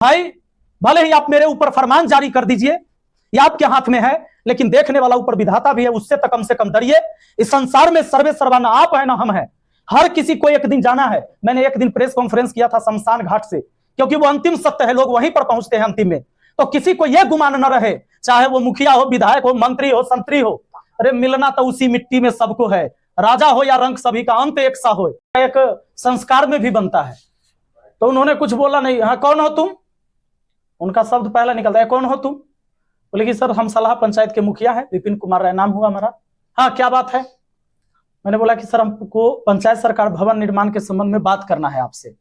भाई भले ही आप मेरे ऊपर फरमान जारी कर दीजिए, ये आपके हाथ में है, लेकिन देखने वाला ऊपर विधाता भी है, उससे तो कम से कम डरिए। इस संसार में सर्वे सर्वा ना आप है ना हम है, हर किसी को एक दिन जाना है। मैंने एक दिन प्रेस कॉन्फ्रेंस किया था शमशान घाट से, क्योंकि वो अंतिम सत्य है, लोग वहीं पर पहुंचते हैं अंतिम में। तो किसी को यह गुमान न रहे, चाहे वो मुखिया हो, विधायक हो, मंत्री हो, संतरी हो, अरे मिलना तो उसी मिट्टी में सबको है। राजा हो या रंग, सभी का अंत एक सा हो, एक संस्कार में भी बनता है। तो उन्होंने कुछ बोला नहीं। हाँ कौन हो तुम, उनका शब्द पहला निकलता है, कौन हो तुम? बोले कि सर हम सलाह पंचायत के मुखिया है, विपिन कुमार राय नाम हुआ हमारा। हाँ क्या बात है? मैंने बोला कि सर हमको पंचायत सरकार भवन निर्माण के संबंध में बात करना है आपसे।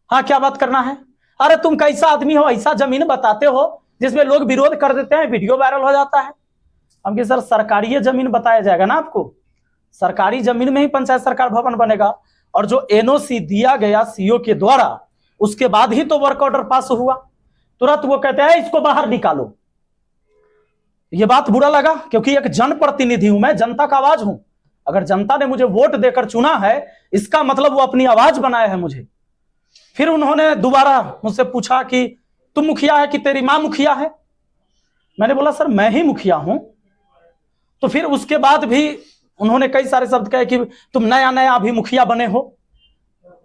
हाँ क्या बात करना है? अरे तुम कैसा आदमी हो, ऐसा जमीन बताते हो जिसमें लोग विरोध कर देते हैं, वीडियो वायरल हो जाता है। हम कि सर सरकारी जमीन बताया जाएगा ना आपको, सरकारी जमीन में ही पंचायत सरकार भवन बनेगा, और जो एनओसी दिया गया सीओ के द्वारा, उसके बाद ही तो वर्क ऑर्डर पास हुआ। तुरंत वो कहते हैं इसको बाहर निकालो। ये बात बुरा लगा, क्योंकि एक जनप्रतिनिधि हूं मैं, जनता का आवाज हूं। अगर जनता ने मुझे वोट देकर चुना है, इसका मतलब वो अपनी आवाज बनाया है मुझे। फिर उन्होंने दोबारा मुझसे पूछा कि तुम मुखिया है कि तेरी मां मुखिया है? मैंने बोला सर मैं ही मुखिया हूं। तो फिर उसके बाद भी उन्होंने कई सारे शब्द कहे कि तुम नया नया अभी मुखिया बने हो।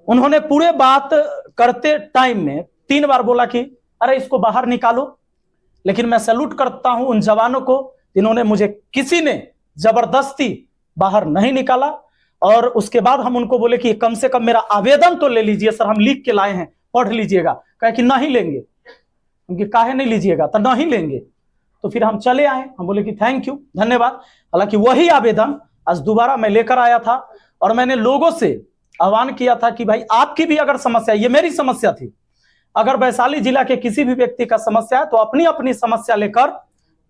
उन्होंने पूरे बात करते टाइम में 3 बार बोला कि अरे इसको बाहर निकालो। लेकिन मैं सैल्यूट करता हूं उन जवानों को जिन्होंने मुझे, किसी ने जबरदस्ती बाहर नहीं निकाला। और उसके बाद हम उनको बोले कि कम से कम मेरा आवेदन तो ले लीजिए सर, हम लिख के लाए हैं, पढ़ लीजिएगा। कहे कि नहीं लेंगे। उनकी काहे नहीं लीजिएगा? तो नहीं लेंगे। तो फिर हम चले आए, हम बोले कि थैंक यू, धन्यवाद। हालांकि वही आवेदन आज दोबारा मैं लेकर आया था, और मैंने लोगों से आह्वान किया था कि भाई आपकी भी अगर समस्या, ये मेरी समस्या थी, अगर वैशाली जिला के किसी भी व्यक्ति का समस्या है तो अपनी अपनी समस्या लेकर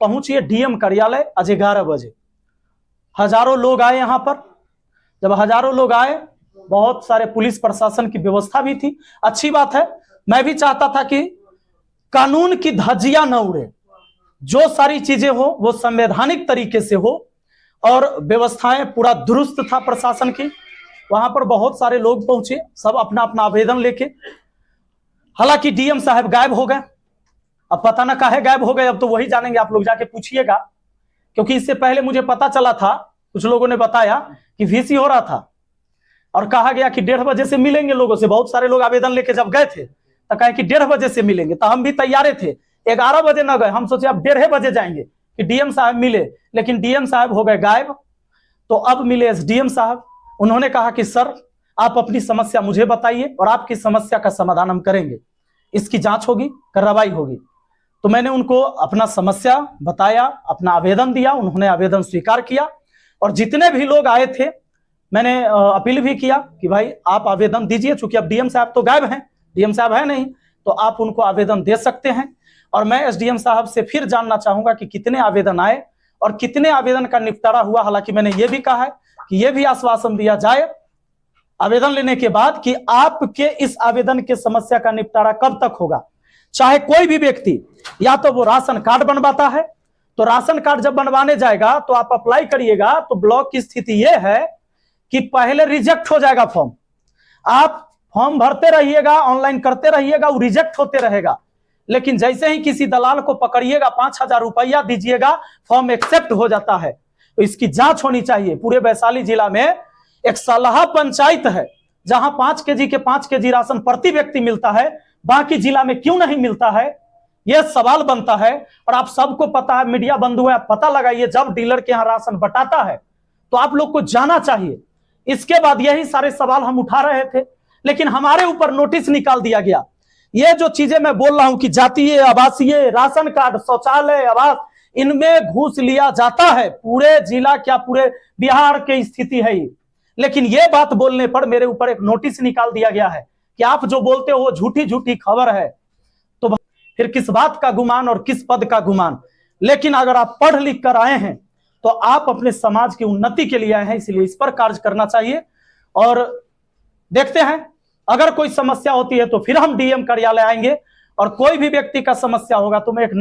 पहुंचिए डीएम कार्यालय आज 11 बजे। हजारों लोग आए यहां पर। जब हजारों लोग आए, बहुत सारे पुलिस प्रशासन की व्यवस्था भी थी, अच्छी बात है। मैं भी चाहता था कि कानून की धज्जियां न उड़े, जो सारी चीजें हो वो संवैधानिक तरीके से हो, और व्यवस्थाएं पूरा दुरुस्त था प्रशासन की। वहां पर बहुत सारे लोग पहुंचे, सब अपना अपना आवेदन लेके। हालांकि डीएम साहब गायब हो गए। अब पता ना काहे गायब हो गए, अब तो वही जानेंगे, आप लोग जाके पूछिएगा। क्योंकि इससे पहले मुझे पता चला था, कुछ लोगों ने बताया कि वीसी हो रहा था, और कहा गया कि 1:30 बजे से मिलेंगे लोगों से। बहुत सारे लोग आवेदन लेके जब गए थे तो कहे कि 1:30 बजे से मिलेंगे, तो हम भी तैयारे थे। 11 बजे न गए, हम सोचे अब 1:30 बजे जाएंगे कि डीएम साहब मिले, लेकिन डीएम साहब हो गए गायब। तो अब मिले एसडीएम साहब। उन्होंने कहा कि सर आप अपनी समस्या मुझे बताइए, और आपकी समस्या का समाधान हम करेंगे, इसकी जांच होगी, कार्रवाई होगी। तो मैंने उनको अपना समस्या बताया, अपना आवेदन दिया, उन्होंने आवेदन स्वीकार किया। और जितने भी लोग आए थे, मैंने अपील भी किया कि भाई आप आवेदन दीजिए, चूंकि अब डीएम साहब तो गायब हैं, डीएम साहब है नहीं, तो आप उनको आवेदन दे सकते हैं। और मैं एसडीएम साहब से फिर जानना चाहूंगा कि कितने आवेदन आए और कितने आवेदन का निपटारा हुआ। हालांकि मैंने ये भी कहा है कि यह भी आश्वासन दिया जाए आवेदन लेने के बाद कि आपके इस आवेदन के समस्या का निपटारा कब तक होगा। चाहे कोई भी व्यक्ति, या तो वो राशन कार्ड बनवाता है, तो राशन कार्ड जब बनवाने जाएगा तो आप अप्लाई करिएगा, तो ब्लॉक की स्थिति यह है कि पहले रिजेक्ट हो जाएगा फॉर्म। आप फॉर्म भरते रहिएगा, ऑनलाइन करते रहिएगा, वो रिजेक्ट होते रहेगा। लेकिन जैसे ही किसी दलाल को पकड़िएगा, 5,000 रुपया दीजिएगा, फॉर्म एक्सेप्ट हो जाता है। तो इसकी जांच होनी चाहिए। पूरे वैशाली जिला में एक सलाहा पंचायत है जहां 5 केजी के 5 केजी राशन प्रति व्यक्ति मिलता है, बाकी जिला में क्यों नहीं मिलता है, यह सवाल बनता है। और आप सबको पता है, मीडिया बंधु है, आप पता लगाइए, जब डीलर के यहां राशन बटाता है तो आप लोग को जाना चाहिए। इसके बाद यही सारे सवाल हम उठा रहे थे, लेकिन हमारे ऊपर नोटिस निकाल दिया गया। ये जो चीजें मैं बोल रहा हूं कि जातीय, आवासीय, राशन कार्ड, शौचालय, आवास, इनमें घूस लिया जाता है। पूरे जिला क्या पूरे बिहार की स्थिति है ये। लेकिन यह बात बोलने पर मेरे ऊपर एक नोटिस निकाल दिया गया है कि आप जो बोलते हो वो झूठी झूठी खबर है। तो फिर किस बात का गुमान और किस पद का गुमान? लेकिन अगर आप पढ़ लिख कर आए हैं तो आप अपने समाज की उन्नति के लिए आए हैं, इसलिए इस पर कार्य करना चाहिए। और देखते हैं, अगर कोई समस्या होती है तो फिर हम डीएम कार्यालय आएंगे, और कोई भी व्यक्ति का समस्या होगा तो मैं एक